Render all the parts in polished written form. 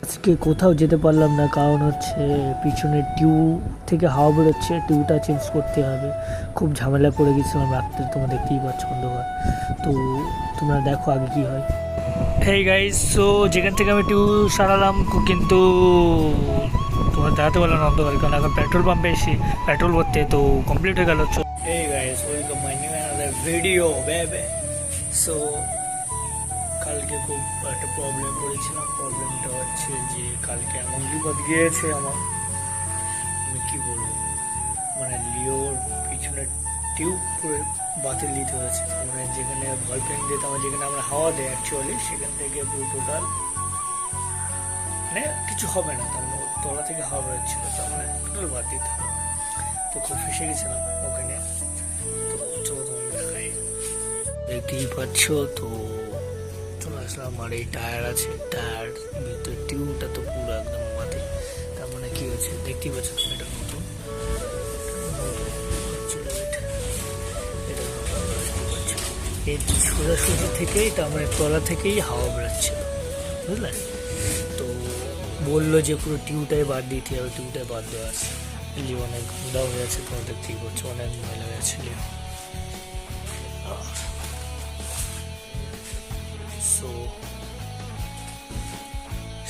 আজকে কোথাও যেতে পারলাম না, কারণ হচ্ছে পিছনের টিউব থেকে হাওয়া বেরোচ্ছে, টিউবটা চেঞ্জ করতে হবে। খুব ঝামেলা পড়ে গেছিলাম রাত্রে, তোমরা দেখতেই পাচ্ছ অন্ধকার। তো তোমরা দেখো আগে কি হয়। হেই গাইস, সো যেখান থেকে আমি টিউব সারালাম কিন্তু তোমার দেখাতে পারলাম না অন্ধকার, কারণ এখন পেট্রোল পাম্পে এসে পেট্রোল ভরতে তো কমপ্লিট হয়ে গেল। Hey guys, welcome my new another video বেবে। সো কালকে খুব একটা প্রবলেম পড়েছিলাম। প্রবলেমটা হচ্ছে যে কালকে এমন বিপদ গিয়েছে আমার, আমি কি বলবো, মানে লিওর পিছনে টিউব পুরো বাতিল দিতে হয়েছে। মানে যেখানে ভল পেন দিতাম, যেখানে আমরা হাওয়া দেয় অ্যাকচুয়ালি, সেখান থেকে পুরো টোটাল মানে কিছু হবে না, তার মানে তলা থেকে হাওয়া বেরোচ্ছিল, তার মানে টোটাল বাদ দিতে হবে। তো খুব ফেসে গেছিলাম ওখানে। তো চলো তোমাকে দেখাই, দেখতেই পাচ্ছ। তো চলে আসলাম, আর এই টায়ার আছে, টায়ার ভিতরে টিউবটা তো পুরো একদম মাঠে। তার মানে কি হয়েছে দেখতেই পাচ্ছ, এটা নতুন, এই সোজাসুজি থেকেই, তার মানে তলা থেকেই হাওয়া বেরোচ্ছিল, বুঝলে? তো বললো যে পুরো টিউবটাই বাদ দিতে হবে, টিউবটাই বাদ দেওয়া আছে। লিও অনেক গুঁড়া হয়ে আছে, তোমার দেখতেই পাচ্ছ, অনেক ময়লা হয়ে আছে লিও। সো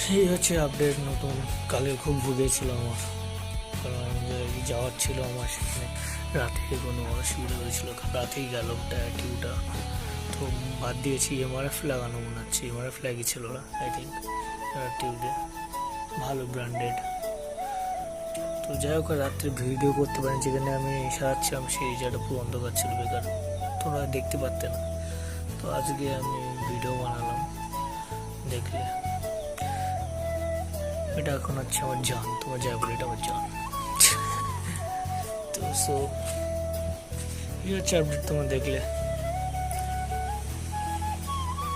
সেই হচ্ছে আপডেট নতুন। কালে খুব ভুগেছিল আমার, কারণ যাওয়ার ছিল আমার সেখানে, রাতে কোনো অসুবিধা হয়েছিল, রাতেই গেল টিউবটা। তো বাদ দিয়েছি, এমআরএফ লাগানো মনে হচ্ছে, এমআরএফ লাগিয়েছিল ওরা আই থিঙ্ক টিউবে, ভালো ব্র্যান্ডেড। তো যাই হোক, রাত্রে ভিডিও করতে পারেন, যেখানে আমি সারাচ্ছিলাম সেই জায়গাটা পুরো অন্ধকার ছিল, বেকার তোমরা দেখতে পারতে না। তো আজকে আমি ভিডিও বানালাম, দেখলে এটা এখন হচ্ছে আমার জান, তোমার যাই বলে এটা আমার জান। তো সো এই হচ্ছে আপডেট, তোমরা দেখলে।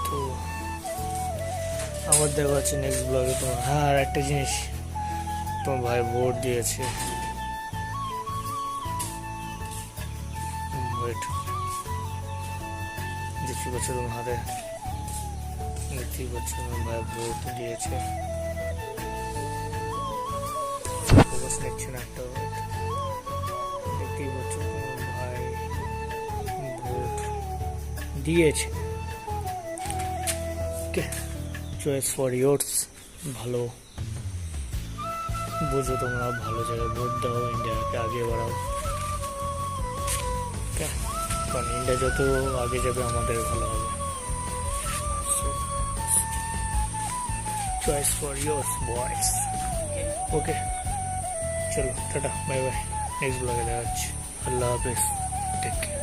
তো আবার দেখা হচ্ছে নেক্সট ব্লগে তোমার। হ্যাঁ, আর একটা জিনিস, তোমার ভাই ভোট দিয়েছে, ওয়েট দেখতেই পাচ্ছ তোমার হাতে, দেখতেই পাচ্ছ তোমার ভাই ভোট দিয়েছে। ফোকাস নিচ্ছে না একটা, দেখতেই পাচ্ছ তোমার ভাই ভোট দিয়েছে। ওকে, চয়েস ফর ইয়োর্স। ভালো বুঝো তোমরা, ভালো জায়গায় ভোট দাও, ইন্ডিয়াকে আগে বাড়াও। ওকে, কারণ ইন্ডিয়া যত আগে যাবে আমাদের ভালো হবে। চয়েস ফর ইয়োর্স বয়েস। ওকে, চলো টাটা, বাই বাই, নেক্সট ব্লগে দেখা হচ্ছে। আল্লাহ হাফেজ, টেক কেয়ার।